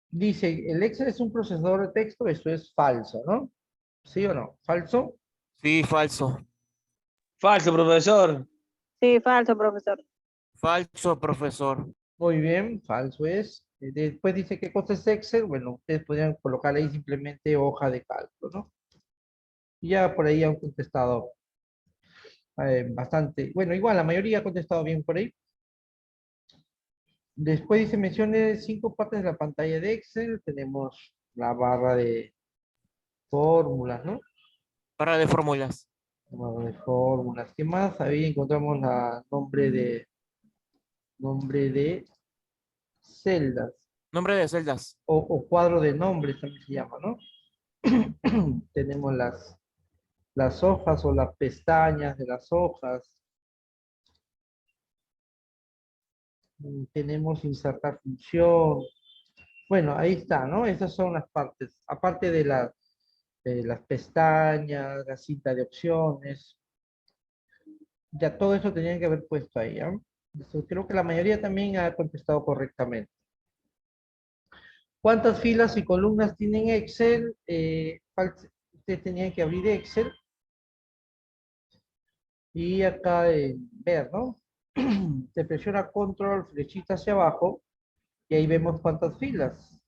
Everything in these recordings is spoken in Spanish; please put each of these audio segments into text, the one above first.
Dice, el Excel es un procesador de texto, eso es falso, ¿no? ¿Sí o no? ¿Falso? Sí, falso. Falso, profesor. Sí, falso, profesor. Falso, profesor. Muy bien, falso es. Después dice, ¿qué cosa es Excel? Bueno, ustedes podrían colocar ahí simplemente hoja de cálculo, ¿no? Ya por ahí han contestado bastante. Bueno, igual, la mayoría ha contestado bien por ahí. Después dice, mencione 5 partes de la pantalla de Excel. Tenemos la barra de fórmulas, ¿no? Para de fórmulas. Barra de fórmulas. ¿Qué más? Ahí encontramos la nombre de celdas Nombre de celdas. o cuadro de nombres también se llama, ¿no? Tenemos las hojas o las pestañas de las hojas. Tenemos insertar función. Bueno, ahí está, ¿no? Esas son las partes. Aparte de las pestañas, la cinta de opciones. Ya todo eso tenían que haber puesto ahí, ¿ah? Creo que la mayoría también ha contestado correctamente. ¿Cuántas filas y columnas tienen Excel? Ustedes tenían que abrir Excel y acá ver, ¿no? Se presiona control, flechita hacia abajo y ahí vemos cuántas filas,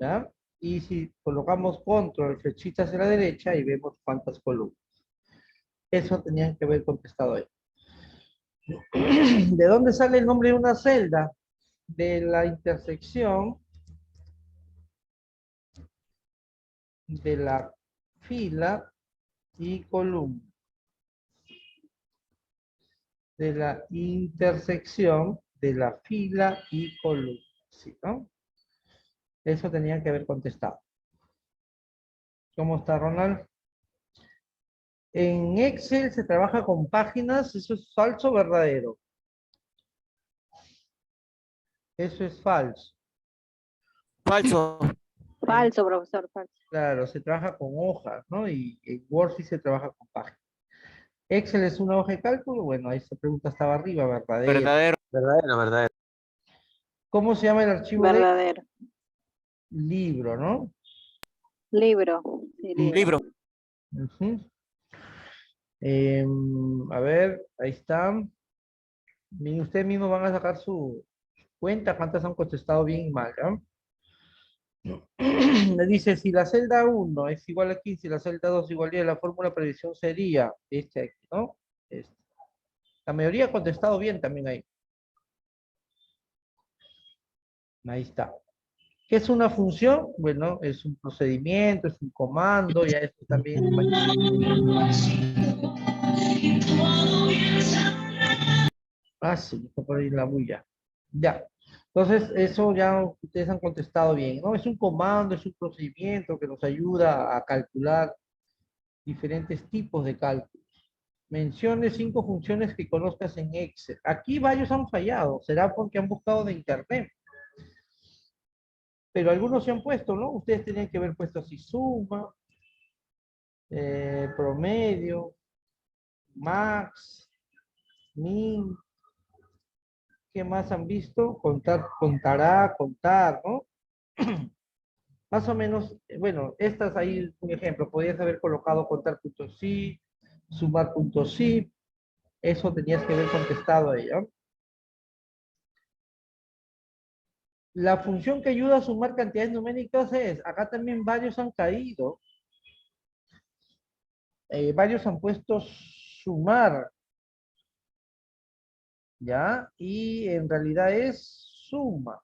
¿ya? Y si colocamos control, flechita hacia la derecha, ahí vemos cuántas columnas. Eso tenían que haber contestado ahí. ¿De dónde sale el nombre de una celda? De la intersección de la fila y columna. De la intersección de la fila y columna. ¿Sí, no? Eso tenían que haber contestado. ¿Cómo está, Ronald? En Excel se trabaja con páginas, ¿eso es falso o verdadero? Eso es falso. Falso. Falso, profesor, falso. Claro, se trabaja con hojas, ¿no? Y en Word sí se trabaja con páginas. Excel es una hoja de cálculo, bueno, ahí esa pregunta estaba arriba, verdadero. Verdadero. Verdadero, verdadero. ¿Cómo se llama el archivo de Verdadero. libro, no? Libro. Sí, Un libro. libro. Ujú. A ver, ahí está. Miren, ustedes mismos van a sacar su cuenta, cuántas han contestado bien y mal, ¿ya? Le dice, si la celda 1 es igual a 15 y la celda 2 igual a 10, la fórmula de previsión sería este aquí, ¿no? Este. La mayoría ha contestado bien también ahí. Ahí está. ¿Qué es una función? Bueno, es un procedimiento, es un comando, ya esto también. Ah, sí, está por ahí la bulla. Ya. Entonces, eso ya ustedes han contestado bien, ¿no? Es un comando, es un procedimiento que nos ayuda a calcular diferentes tipos de cálculos. Mencione 5 funciones que conozcas en Excel. Aquí varios han fallado, será porque han buscado de internet. Pero algunos se han puesto, ¿no? Ustedes tenían que haber puesto así suma, promedio, max, min. ¿Qué más han visto? Contar, contará, contar, ¿no? Más o menos, bueno, estas ahí, un ejemplo, podrías haber colocado contar.sí, sumar.sí, eso tenías que haber contestado ahí, ¿no? La función que ayuda a sumar cantidades numéricas es, acá también varios han caído, varios han puesto sumar, ¿ya? Y en realidad es suma.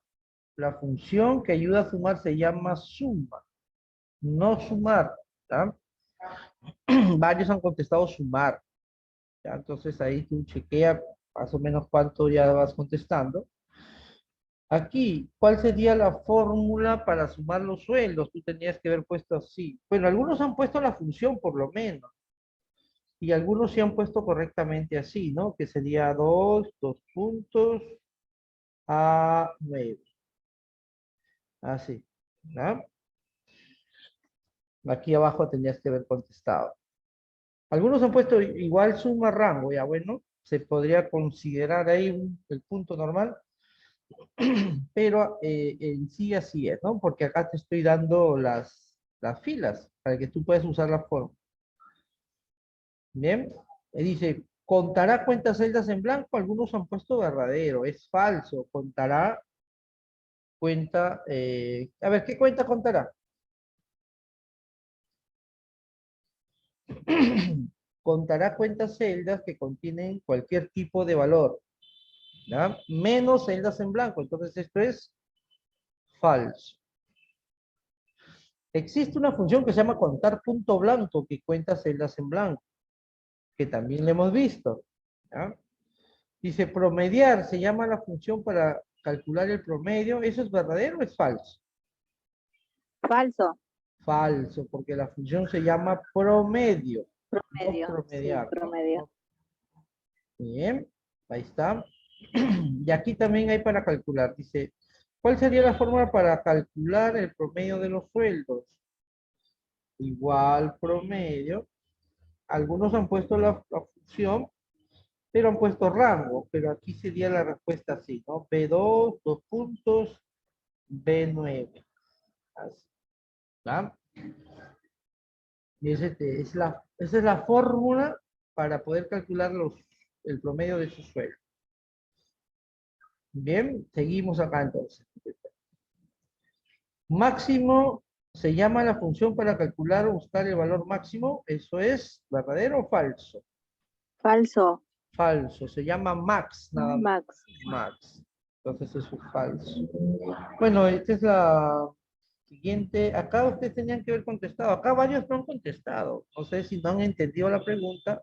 La función que ayuda a sumar se llama suma, no sumar, ¿ya? Varios han contestado sumar, ¿ya? Entonces ahí tú chequea más o menos cuánto ya vas contestando. Aquí, ¿cuál sería la fórmula para sumar los sueldos? Tú tenías que haber puesto así. Bueno, algunos han puesto la función por lo menos. Y algunos sí han puesto correctamente así, ¿no? Que sería 2 puntos a 9. Así, ¿no? Aquí abajo tendrías que haber contestado. Algunos han puesto igual suma rango, ya bueno, se podría considerar ahí el punto normal. Pero en sí así es, ¿no? Porque acá te estoy dando las filas para que tú puedas usar la forma. Bien, dice, contará cuentas celdas en blanco, algunos han puesto verdadero, es falso, contará cuenta, a ver, ¿qué cuenta contará? Contará cuentas celdas que contienen cualquier tipo de valor, ¿ya? Menos celdas en blanco, entonces esto es falso. Existe una función que se llama contar punto blanco que cuenta celdas en blanco, que también lo hemos visto, ¿ya? Dice promediar, se llama la función para calcular el promedio, ¿eso es verdadero o es falso? Falso. Falso, porque la función se llama promedio, no Promedio. Sí, promediar, ¿no? promedio. Bien, ahí está. Y aquí también hay para calcular. Dice, ¿cuál sería la fórmula para calcular el promedio de los sueldos? Igual promedio. Algunos han puesto la función, pero han puesto rango. Pero aquí sería la respuesta así, ¿no? B2, dos puntos, B9. Así, ¿va? Y esa es la fórmula para poder calcular el promedio de su sueldo. Bien, seguimos acá entonces. Máximo se llama la función para calcular o buscar el valor máximo. ¿Eso es verdadero o falso? Falso. Falso, se llama max, nada más. Max. Max. Entonces eso es falso. Bueno, esta es la siguiente. Acá ustedes tenían que haber contestado. Acá varios no han contestado. No sé si no han entendido la pregunta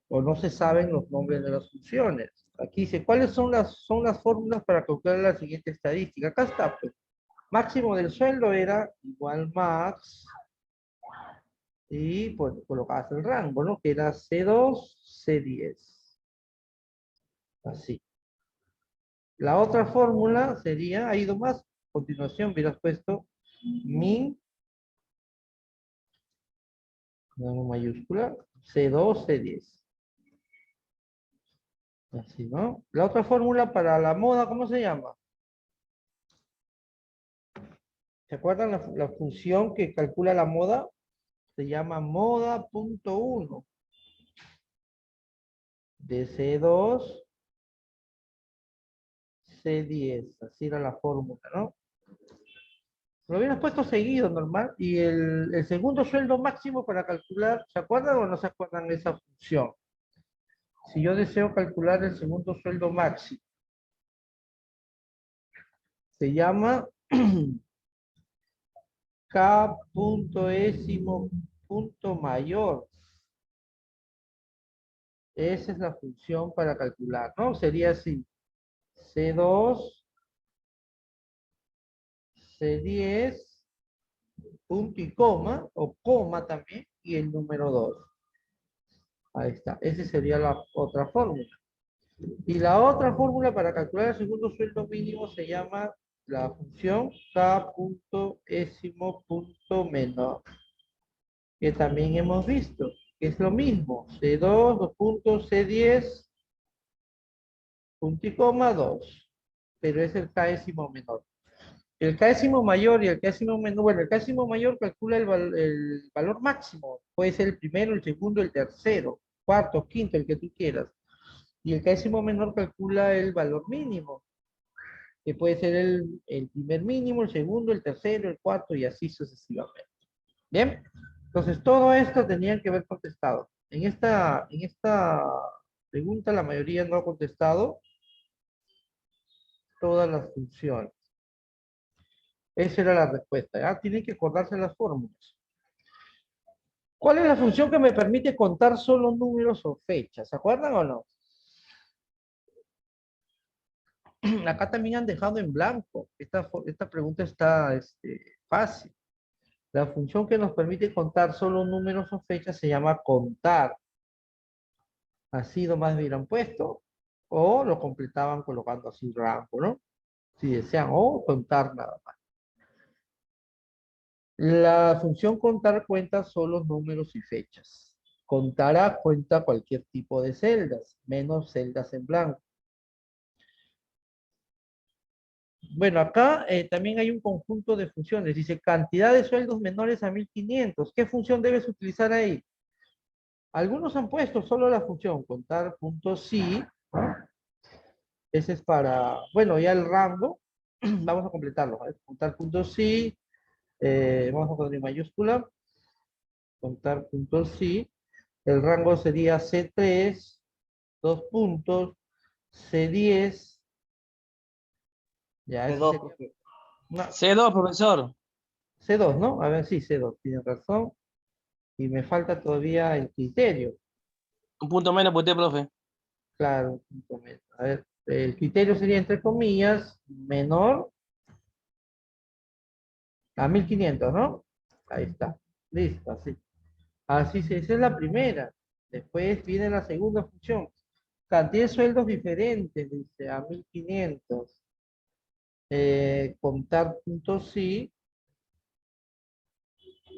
o no se saben los nombres de las funciones. Aquí dice, ¿cuáles son las fórmulas para calcular la siguiente estadística? Acá está, pues. Máximo del sueldo era igual max y pues colocabas el rango, ¿no? Que era C2, C10. Así. La otra fórmula sería, ha ido más, a continuación hubieras puesto min, con mayúscula, C2, C10. Así, ¿no? La otra fórmula para la moda, ¿cómo se llama? ¿Se acuerdan la función que calcula la moda? Se llama moda.1 de C2, C10. Así era la fórmula, ¿no? Lo hubieras puesto seguido, normal. Y el segundo sueldo máximo para calcular, ¿se acuerdan o no se acuerdan de esa función? Si yo deseo calcular el segundo sueldo máximo, se llama K punto décimo punto mayor. Esa es la función para calcular, ¿no? Sería así. C2, C10, punto y coma, o coma también, y el número 2. Ahí está. Esa sería la otra fórmula. Y la otra fórmula para calcular el segundo sueldo mínimo se llama la función K punto décimo punto menor, que también hemos visto, que es lo mismo, C2, dos puntos, C10, punto y coma, 2, pero es el K-décimo menor. El K-décimo mayor y el K-décimo menor, bueno, el K-décimo mayor calcula el valor máximo, puede ser el primero, el segundo, el tercero, cuarto, quinto, el que tú quieras. Y el K-décimo menor calcula el valor mínimo, que puede ser el primer mínimo, el segundo, el tercero, el cuarto y así sucesivamente. Bien, entonces todo esto tenían que haber contestado. En esta pregunta la mayoría no ha contestado todas las funciones. Esa era la respuesta. ¿Ya? Tienen que acordarse las fórmulas. ¿Cuál es la función que me permite contar solo números o fechas? ¿Se acuerdan o no? Acá también han dejado en blanco. Esta pregunta está fácil. La función que nos permite contar solo números o fechas se llama contar. Así nomás hubieran puesto, o lo completaban colocando así rango, ¿no? Si desean, o contar nada más. La función contar cuenta solo números y fechas. Contará cuenta cualquier tipo de celdas, menos celdas en blanco. Bueno, acá también hay un conjunto de funciones. Dice cantidad de sueldos menores a 1500. ¿Qué función debes utilizar ahí? Algunos han puesto solo la función contar puntos sí, ¿no? Ese es para, bueno, ya el rango, vamos a completarlo, ¿vale? Contar puntos sí, vamos a poner en mayúscula, contar puntos sí, el rango sería C3, dos puntos, C10, ya, ese C2, sería, profe. no, C2, profesor. C2, ¿no? A ver, sí, C2, tienes razón, y me falta todavía el criterio, Un punto menos por usted, profe. claro, un punto menos. A ver, el criterio sería entre comillas, menor a 1500, ¿no? Ahí está, listo, así. Así se, esa es la primera. Después viene la segunda función. Cantidad de sueldos diferentes, dice, a 1500. Contar puntos sí.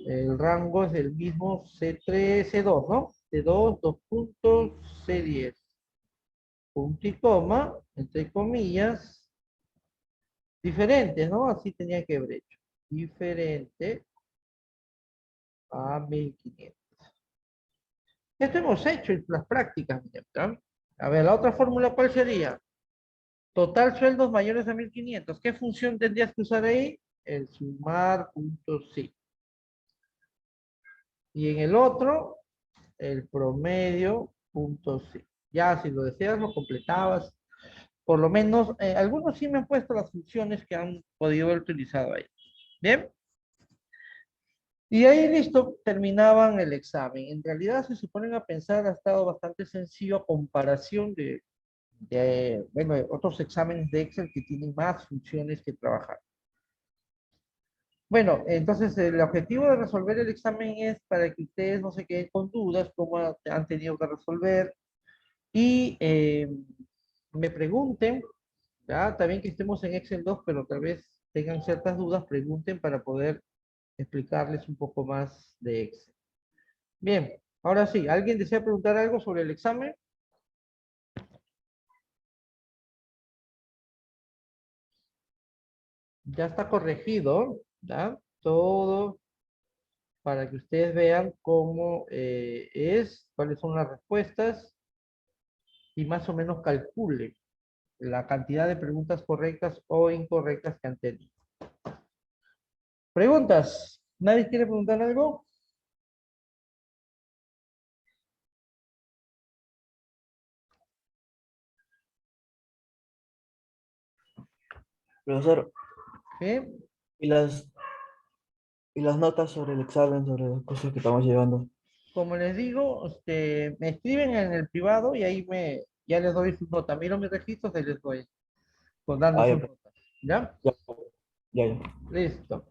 El rango es el mismo C3, C2, ¿no? C2, dos puntos, C10. Punto y coma, entre comillas, diferentes, ¿no? Así tenía que haber hecho. Diferente a 1500. Esto hemos hecho en las prácticas, ¿no? A ver, la otra fórmula, ¿cuál sería? Total sueldos mayores a 1500. ¿Qué función tendrías que usar ahí? El sumar puntos sí. Y en el otro, el promedio puntos sí. Ya si lo deseas, lo completabas. Por lo menos, algunos sí me han puesto las funciones que han podido haber utilizado ahí. Bien. Y ahí listo, terminaban el examen. En realidad, si se ponen a pensar, ha estado bastante sencillo a comparación bueno, otros exámenes de Excel que tienen más funciones que trabajar. Bueno, entonces el objetivo de resolver el examen es para que ustedes no se queden con dudas, cómo han tenido que resolver y me pregunten, ¿ya? También que estemos en Excel 2, pero tal vez tengan ciertas dudas, pregunten para poder explicarles un poco más de Excel. Bien, ahora sí, ¿alguien desea preguntar algo sobre el examen? Ya está corregido, ¿ya? Todo para que ustedes vean cómo es, cuáles son las respuestas y más o menos calculen la cantidad de preguntas correctas o incorrectas que han tenido. ¿Preguntas? ¿Nadie quiere preguntar algo? Profesor, ¿Sí? ¿y las notas sobre el examen, sobre las cosas que estamos llevando? Como les digo, me escriben en el privado y ahí ya les doy sus notas. Miro mis registros y les doy, pues dando Ah, ya, sus pues, notas. ¿Ya? ya, ya, ya. Listo.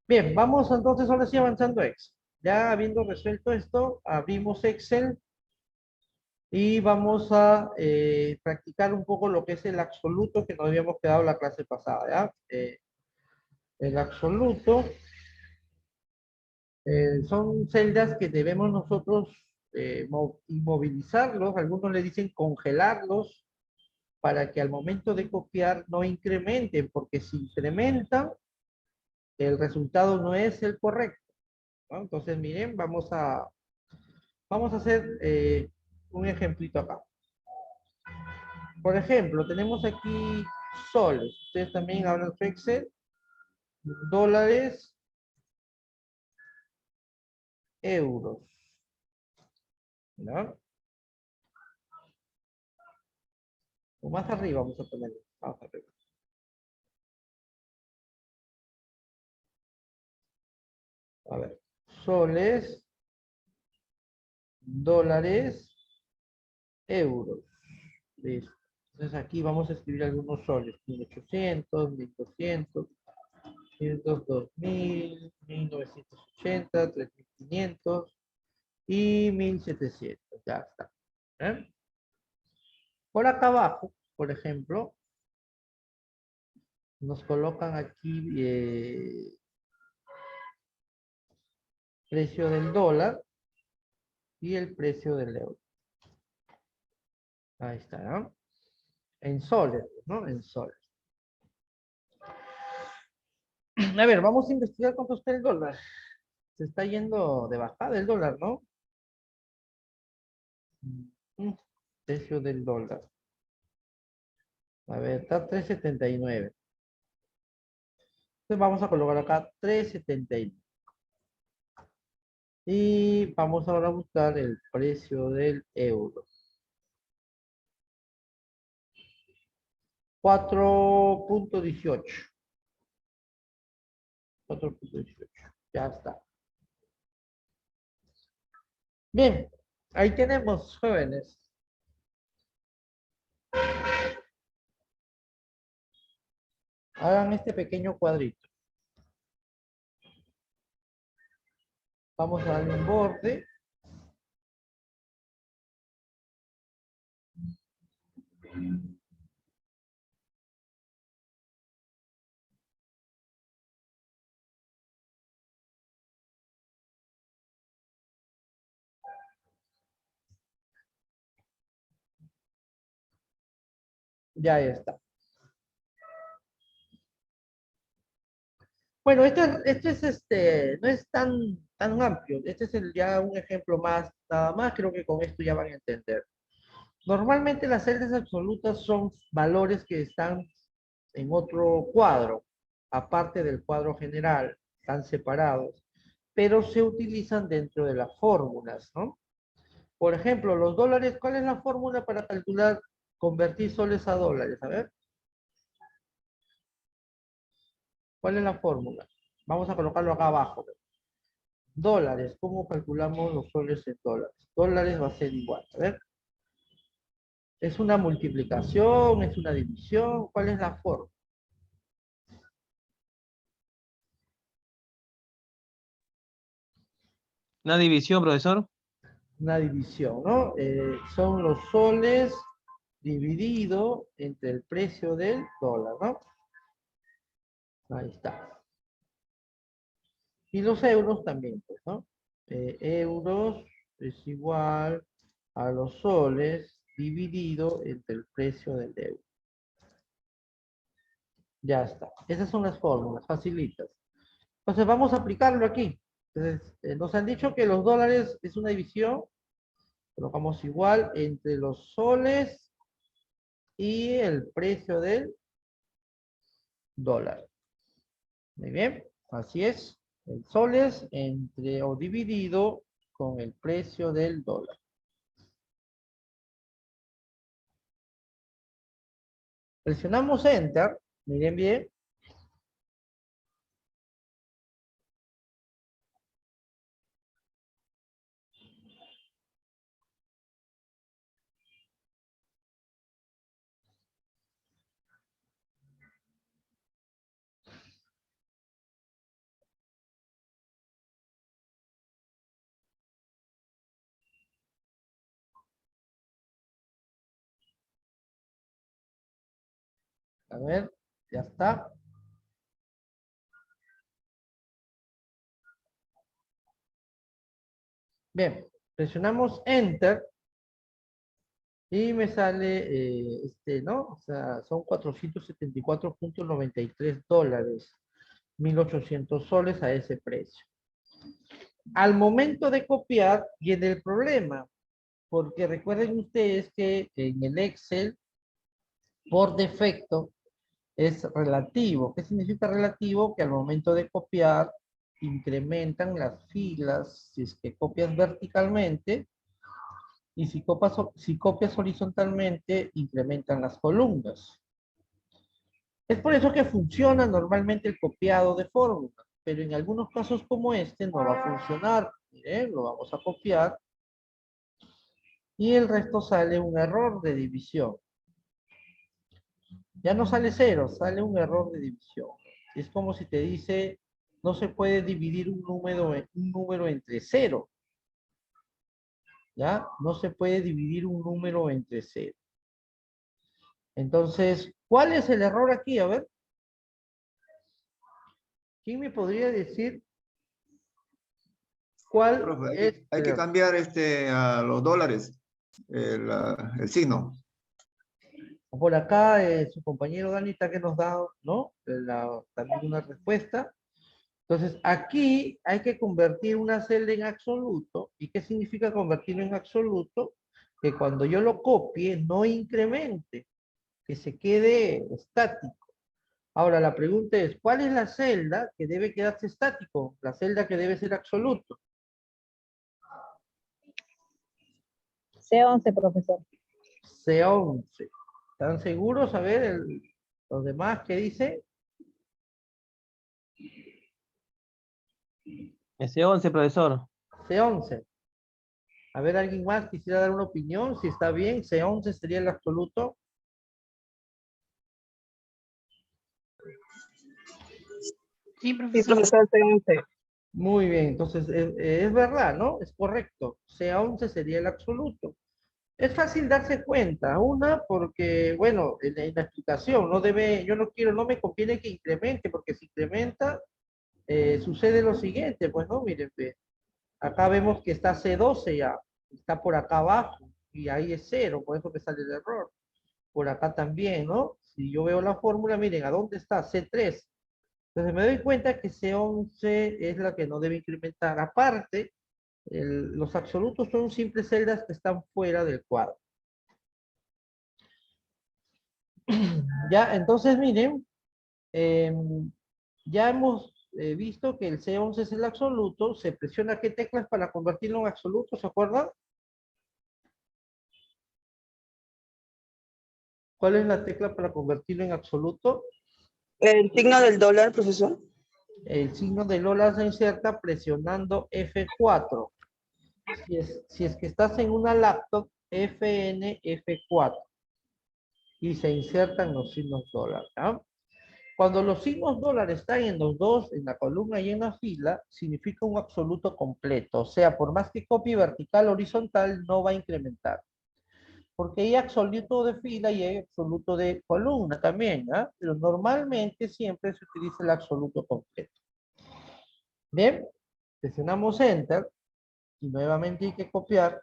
Bien, vamos entonces ahora sí avanzando a Excel. Ya habiendo resuelto esto, abrimos Excel y vamos a practicar un poco lo que es el absoluto que nos habíamos quedado la clase pasada, ¿ya? El absoluto son celdas que debemos nosotros inmovilizarlos, algunos le dicen congelarlos, para que al momento de copiar no incrementen, porque si incrementan, el resultado no es el correcto, ¿no? Entonces, miren, vamos a hacer un ejemplito acá. Por ejemplo, tenemos aquí soles. Ustedes también hablan su Excel. Dólares, euros. ¿No? O más arriba vamos a ponerlo. Vamos arriba. A ver. Soles, dólares, euros. Listo. Entonces aquí vamos a escribir algunos soles. 1800, 1200, 500, 2000, 1980, 3500 y 1700. Ya está. ¿Eh? Por acá abajo, por ejemplo, nos colocan aquí precio del dólar y el precio del euro. Ahí está, ¿no? En soles, ¿no? En soles. A ver, vamos a investigar cuánto está el dólar. Se está yendo de bajada el dólar, ¿no? Precio del dólar. A ver, está 3.79. Entonces vamos a colocar acá 3.79. Y vamos ahora a buscar el precio del euro. 4.18. 4.18. Ya está. Bien, ahí tenemos, jóvenes. Hagan este pequeño cuadrito. Vamos a darle un borde. Ya está. Bueno, esto es no es tan amplio. Este es ya un ejemplo más, nada más. Creo que con esto ya van a entender. Normalmente las celdas absolutas son valores que están en otro cuadro, aparte del cuadro general, están separados, pero se utilizan dentro de las fórmulas, ¿no? Por ejemplo, los dólares, ¿cuál es la fórmula para calcular, convertir soles a dólares? A ver, ¿cuál es la fórmula? Vamos a colocarlo acá abajo. Dólares, ¿cómo calculamos los soles en dólares? Dólares va a ser igual, a ver. ¿Es una multiplicación? ¿Es una división? ¿Cuál es la forma? Una división, profesor. Una división, ¿no? Son los soles dividido entre el precio del dólar, ¿no? Ahí está. Y los euros también, pues, ¿no? Euros es igual a los soles dividido entre el precio del euro. Ya está. Esas son las fórmulas, facilitas. Entonces vamos a aplicarlo aquí. Entonces, nos han dicho que los dólares es una división. Colocamos igual entre los soles y el precio del dólar. Muy bien, así es. El soles entre o dividido con el precio del dólar. Presionamos Enter. Miren bien. A ver, ya está. Bien, presionamos Enter y me sale, ¿no? O sea, son 474.93 dólares, 1.800 soles a ese precio. Al momento de copiar, viene el problema, porque recuerden ustedes que en el Excel, por defecto, es relativo. ¿Qué significa relativo? Que al momento de copiar, incrementan las filas, si es que copias verticalmente, y si copias horizontalmente, incrementan las columnas. Es por eso que funciona normalmente el copiado de fórmula, pero en algunos casos como este no va a funcionar. Miren, lo vamos a copiar y el resto sale un error de división. Ya no sale cero, sale un error de división. Es como si te dice, no se puede dividir un número entre cero. ¿Ya? No se puede dividir un número entre cero. Entonces, ¿cuál es el error aquí? A ver. ¿Quién me podría decir cuál Profe, es hay el que error? cambiar a los dólares, el signo. Por acá su compañero Danita que nos da, ¿no? También una respuesta. Entonces, aquí hay que convertir una celda en absoluto. ¿Y qué significa convertirlo en absoluto? Que cuando yo lo copie, no incremente, que se quede estático. Ahora, la pregunta es, ¿cuál es la celda que debe quedarse estático? La celda que debe ser absoluto. C11, profesor. C11. ¿Están seguros? A ver, los demás, ¿qué dice? S11, profesor. C11. A ver, ¿alguien más quisiera dar una opinión? Si está bien, C11 sería el absoluto. Sí, Sí, profesor. profesor, C11. Muy bien, entonces es verdad, ¿no? Es correcto. C11 sería el absoluto. Es fácil darse cuenta, una, porque, bueno, en la explicación, no debe, yo no quiero, no me conviene que incremente, porque si incrementa, sucede lo siguiente, pues no, miren, ve, acá vemos que está C12 ya, está por acá abajo, y ahí es cero, por eso me sale el error. Por acá también, ¿no? Si yo veo la fórmula, miren, ¿a dónde está? C3. Entonces me doy cuenta que C11 es la que no debe incrementar. Aparte, los absolutos son simples celdas que están fuera del cuadro. Ya, entonces miren, ya hemos visto que el C11 es el absoluto. Se presiona qué teclas para convertirlo en absoluto, ¿se acuerdan? ¿Cuál es la tecla para convertirlo en absoluto? El signo del dólar, profesor. El signo de Lola se inserta presionando F4. Si es que estás en una laptop, FN F4. Y se insertan los signos dólar. ¿Ya? Cuando los signos dólar están en los dos, en la columna y en la fila, significa un absoluto completo. O sea, por más que copie vertical o horizontal, no va a incrementar. Porque hay absoluto de fila y hay absoluto de columna también, ¿ah? Pero normalmente siempre se utiliza el absoluto completo. Bien, presionamos Enter y nuevamente hay que copiar.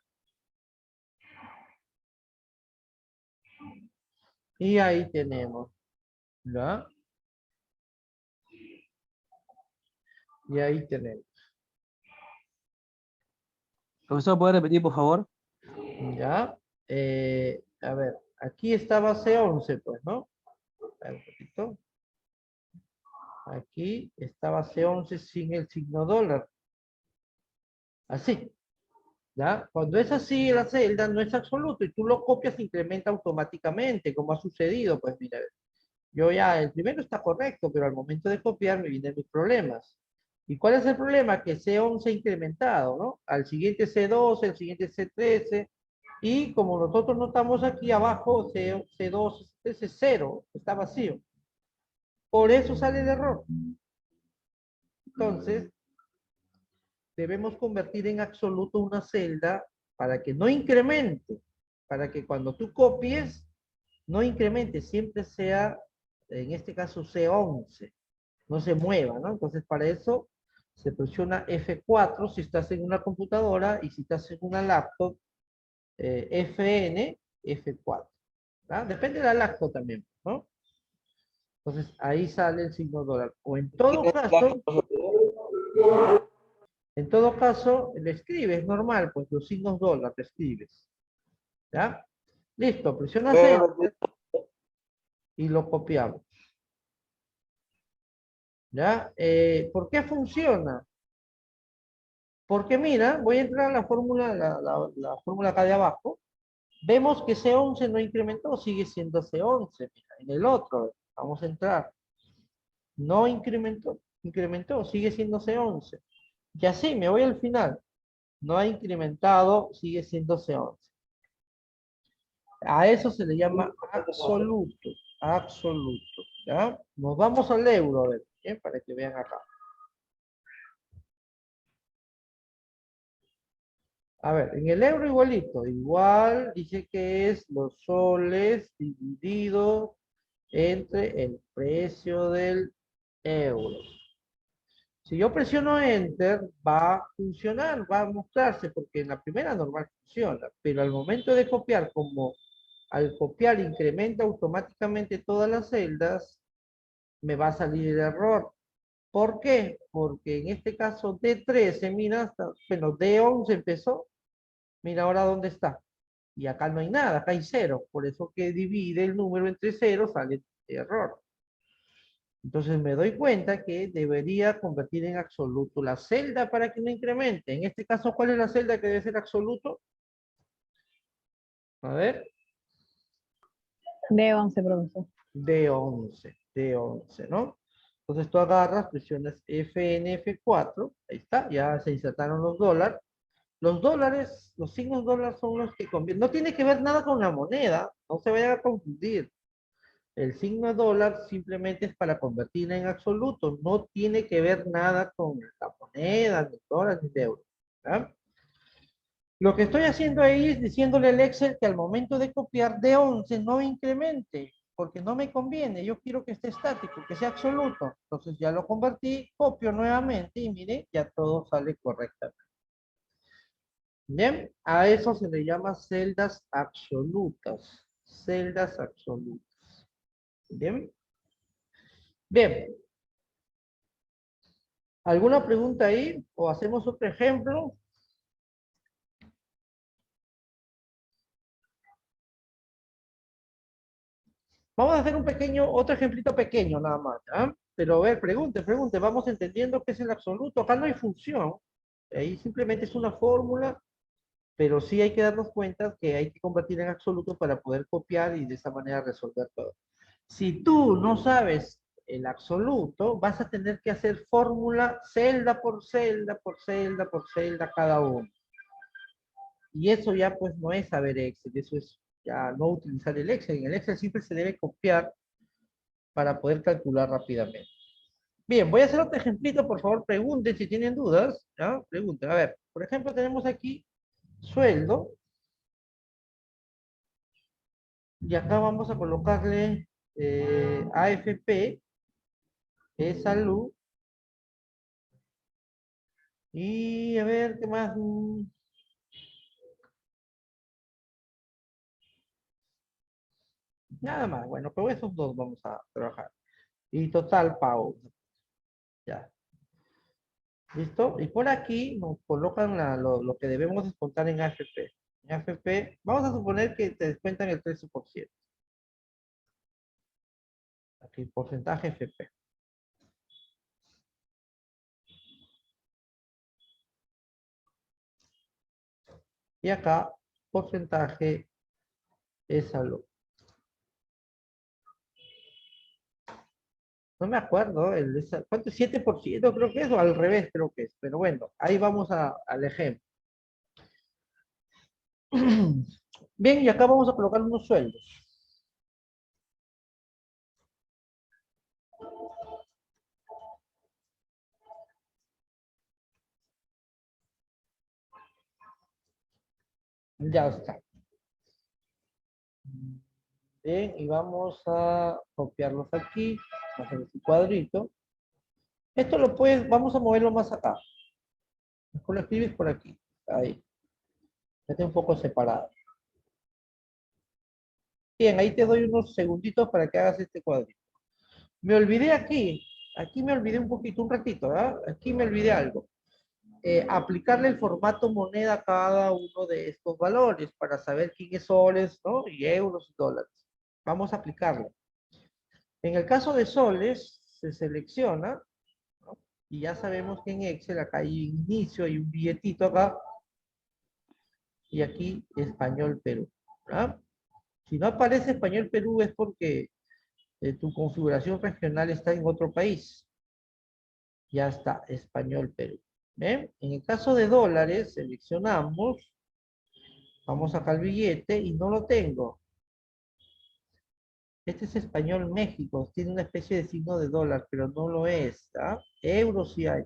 Y ahí tenemos, ¿ya? Y ahí tenemos, Profesor, ¿puede repetir, por favor? ¿ya? A ver, aquí estaba C11, pues, ¿no? A ver, un poquito. Aquí estaba C11 sin el signo dólar. Así, ¿ya? Cuando es así, la celda no es absoluto y tú lo copias, se incrementa automáticamente, como ha sucedido. Pues mira, yo ya, el primero está correcto, pero al momento de copiar me vienen mis problemas. ¿Y cuál es el problema? Que C11 incrementado, ¿no? Al siguiente C12, al siguiente C13, y como nosotros notamos aquí abajo, C2, ese es 0, está vacío. Por eso sale el error. Entonces, debemos convertir en absoluto una celda para que no incremente, para que cuando tú copies, no incremente, siempre sea, en este caso C11, no se mueva, ¿no? Entonces para eso se presiona F4 si estás en una computadora y si estás en una laptop, FN, F4. ¿Ah? Depende de la laptop también, ¿no? Entonces ahí sale el signo dólar. O en todo caso, le escribes normal, pues los signos dólar te escribes. ¿Ya? Listo, presionas Enter y lo copiamos. ¿Ya? ¿Por qué funciona? Porque mira, voy a entrar a la fórmula, la fórmula acá de abajo. Vemos que C11 no incrementó, sigue siendo C11. Mira, en el otro, vamos a entrar. No incrementó, incrementó, sigue siendo C11. Y así, me voy al final. No ha incrementado, sigue siendo C11. A eso se le llama absoluto, absoluto, ¿ya? Nos vamos al euro, a ver, ¿bien? Para que vean acá. A ver, en el euro igualito, igual dice que es los soles dividido entre el precio del euro. Si yo presiono Enter, va a funcionar, va a mostrarse, porque en la primera normal funciona, pero al momento de copiar, como al copiar incrementa automáticamente todas las celdas, me va a salir el error. ¿Por qué? Porque en este caso D13, mira, bueno, D11 empezó, mira ahora dónde está. Y acá no hay nada, acá hay 0. Por eso que divide el número entre 0, sale error. Entonces me doy cuenta que debería convertir en absoluto la celda para que no incremente. En este caso, ¿cuál es la celda que debe ser absoluto? A ver. D11, profesor. D11, ¿no? Entonces tú agarras, presionas FN, F4, ahí está, ya se insertaron los dólares. Los dólares, los signos dólares son los que convierten. No tiene que ver nada con la moneda, no se vayan a confundir. El signo dólar simplemente es para convertirla en absoluto, no tiene que ver nada con la moneda, ni dólares, ni de euros. ¿Ya? Lo que estoy haciendo ahí es diciéndole al Excel que al momento de copiar de 11 no incremente, porque no me conviene, yo quiero que esté estático, que sea absoluto. Entonces ya lo convertí, copio nuevamente y mire, ya todo sale correctamente. Bien, a eso se le llama celdas absolutas. Celdas absolutas. Bien. Bien. ¿Alguna pregunta ahí? ¿O hacemos otro ejemplo? Vamos a hacer un pequeño, otro ejemplito pequeño nada más. ¿Ah? Pero a ver, pregunte. Vamos entendiendo qué es el absoluto. Acá no hay función. Ahí simplemente es una fórmula, pero sí hay que darnos cuenta que hay que convertir en absoluto para poder copiar y de esa manera resolver todo. Si tú no sabes el absoluto, vas a tener que hacer fórmula celda por celda, por celda, por celda cada uno. Y eso ya pues no es saber Excel, eso es ya no utilizar el Excel. En el Excel siempre se debe copiar para poder calcular rápidamente. Bien, voy a hacer otro ejemplito, por favor, pregunten si tienen dudas. ¿Ya? Pregunten, a ver, por ejemplo, tenemos aquí sueldo. Y acá vamos a colocarle AFP, que es salud. Y a ver, ¿qué más? Nada más, bueno, pero esos dos vamos a trabajar. Y total pago. Ya. ¿Listo? Y por aquí nos colocan lo que debemos descontar en AFP. En AFP, vamos a suponer que te descuentan el 13%. Aquí, porcentaje FP. Y acá, porcentaje es salud. No me acuerdo, ¿cuánto es? 7% creo que es, o al revés creo que es. Pero bueno, ahí vamos al ejemplo. Bien, y acá vamos a colocar unos sueldos. Ya está. Bien, y vamos a copiarlos aquí. Vamos a hacer este cuadrito. Esto lo puedes, vamos a moverlo más acá. Mejor lo escribes por aquí. Ahí. Está un poco separado. Bien, ahí te doy unos segunditos para que hagas este cuadrito. Me olvidé aquí. Aquí me olvidé un poquito, un ratito, ¿verdad? Aquí me olvidé algo. Aplicarle el formato moneda a cada uno de estos valores para saber quién es soles, ¿no? Y euros y dólares. Vamos a aplicarlo. En el caso de soles, se selecciona, ¿no? Y ya sabemos que en Excel acá hay inicio, hay un billetito acá. Y aquí Español Perú, ¿verdad? Si no aparece Español Perú es porque tu configuración regional está en otro país. Ya está, Español Perú. ¿Ven? En el caso de dólares, seleccionamos, vamos acá al billete y no lo tengo. Este es Español México, tiene una especie de signo de dólar, pero no lo es. ¿Ya? Euros sí hay.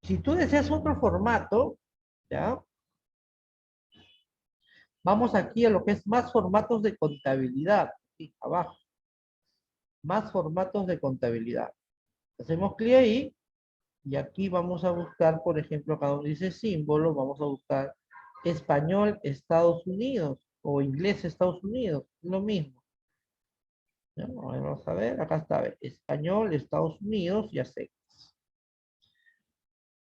Si tú deseas otro formato, ¿ya? Vamos aquí a lo que es más formatos de contabilidad. Aquí, abajo. Más formatos de contabilidad. Hacemos clic ahí y aquí vamos a buscar, por ejemplo, acá donde dice símbolo, vamos a buscar Español Estados Unidos. o inglés Estados Unidos, lo mismo. ¿Ya? Vamos a ver, acá está, a ver, español Estados Unidos, ya sé.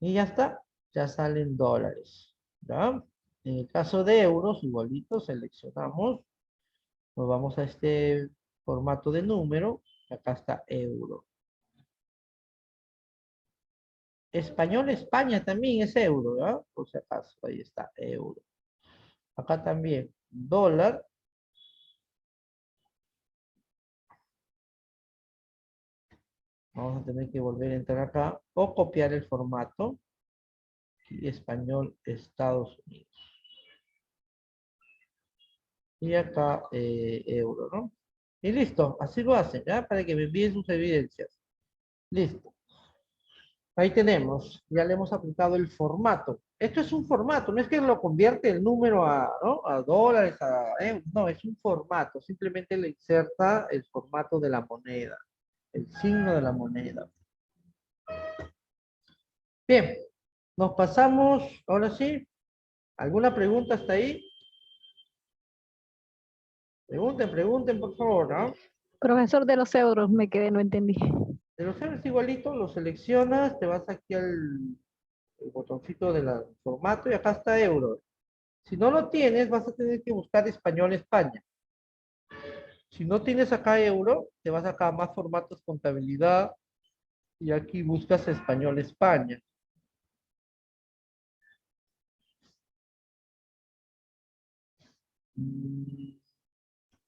Y ya está, ya salen dólares. ¿Ya? En el caso de euros, igualito, seleccionamos, nos vamos a este formato de número, acá está euro. Español España también es euro, ¿ya? Por si acaso, ahí está, euro. Acá también, dólar. Vamos a tener que volver a entrar acá o copiar el formato. Y español Estados Unidos. Y acá euro, ¿no? Y listo, así lo hacen, ¿ya? Para que me envíen sus evidencias. Listo. Ahí tenemos, ya le hemos aplicado el formato. Esto es un formato, no es que lo convierte el número a, ¿no? A dólares, a euros, no, es un formato. Simplemente le inserta el formato de la moneda, el signo de la moneda. Bien, nos pasamos, ahora sí. ¿Alguna pregunta hasta ahí? Pregunten, por favor, ¿no? Profesor de los euros, me quedé, no entendí. De los euros igualito, lo seleccionas, te vas aquí al el botoncito del formato y acá está euro. Si no lo tienes, vas a tener que buscar español España. Si no tienes acá euro, te vas acá a más formatos contabilidad y aquí buscas español España. Mm,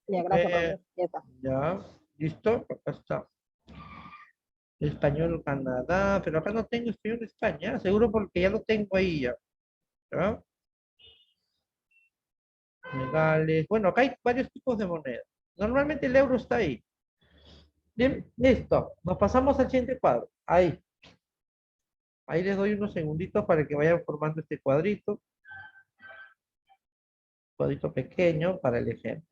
Ya, gracias, eh, profesor. Ya está. ya, listo, acá está. Español Canadá, pero acá no tengo español España, seguro porque ya lo tengo ahí ya. ¿Ya? Legales. Bueno, acá hay varios tipos de moneda. Normalmente el euro está ahí. Bien, listo. Nos pasamos al siguiente cuadro. Ahí. Ahí les doy unos segunditos para que vayan formando este cuadrito. Cuadrito pequeño para el ejemplo.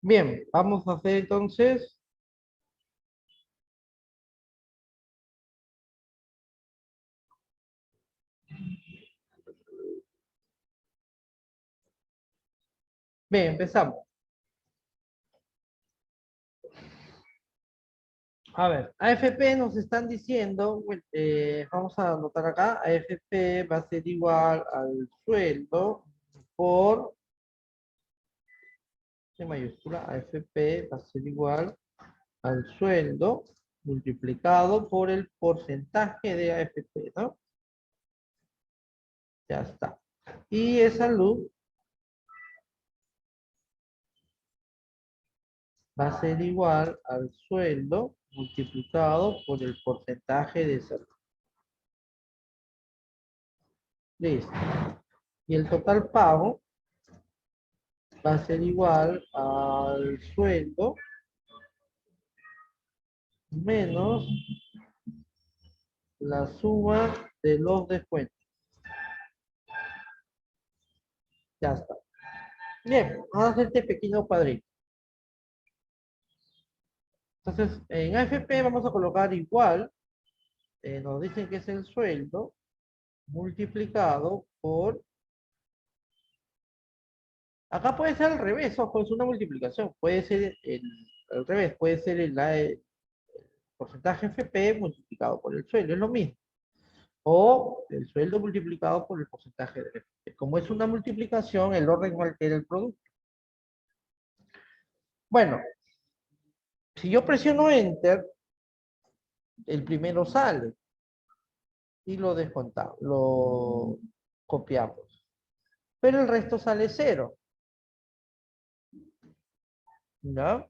Bien, vamos a hacer entonces. Bien, empezamos. A ver, AFP nos están diciendo, vamos a anotar acá, AFP va a ser igual al sueldo por, en mayúscula, AFP va a ser igual al sueldo multiplicado por el porcentaje de AFP, ¿no? Ya está. Y esa luz va a ser igual al sueldo multiplicado por el porcentaje de esa luz. Listo. Y el total pago va a ser igual al sueldo menos la suma de los descuentos. Ya está. Bien, vamos a hacer este pequeño cuadrito. Entonces, en AFP vamos a colocar igual, nos dicen que es el sueldo multiplicado por, acá puede ser al revés, ojo, es una multiplicación, puede ser al revés, puede ser el porcentaje FP multiplicado por el sueldo, es lo mismo. O el sueldo multiplicado por el porcentaje de FP. Como es una multiplicación, el orden no altera el producto. Bueno, Si yo presiono Enter, el primero sale y lo descontamos, lo copiamos. Pero el resto sale 0. ¿Ya?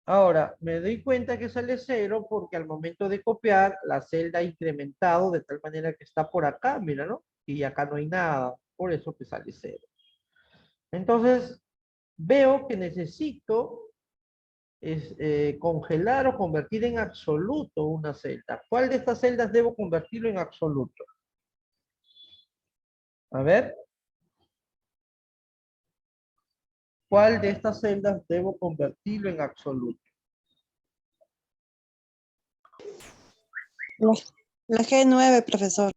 Ahora, me doy cuenta que sale 0 porque al momento de copiar, la celda ha incrementado de tal manera que está por acá, mira, ¿no? Y acá no hay nada, por eso que sale 0. Entonces, veo que necesito congelar o convertir en absoluto una celda. ¿Cuál de estas celdas debo convertirlo en absoluto? A ver. ¿Cuál de estas celdas debo convertirlo en absoluto? La G9, profesor.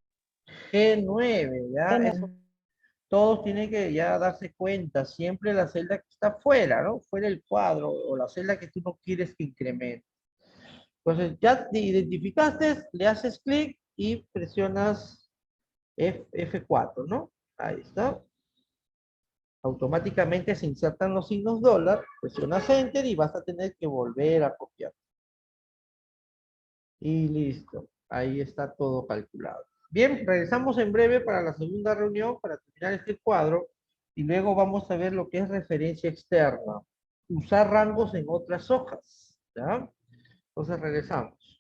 G9, ¿ya? G9. Todos tienen que ya darse cuenta, siempre la celda que está fuera, ¿no? Fuera del cuadro, o la celda que tú no quieres que incremente. Entonces, ya te identificaste, le haces clic y presionas F4, ¿no? Ahí está. Automáticamente se insertan los signos dólar, presionas Enter y vas a tener que volver a copiar. Y listo. Ahí está todo calculado. Bien, regresamos en breve para la segunda reunión para terminar este cuadro y luego vamos a ver lo que es referencia externa. Usar rangos en otras hojas. ¿Ya? Entonces regresamos.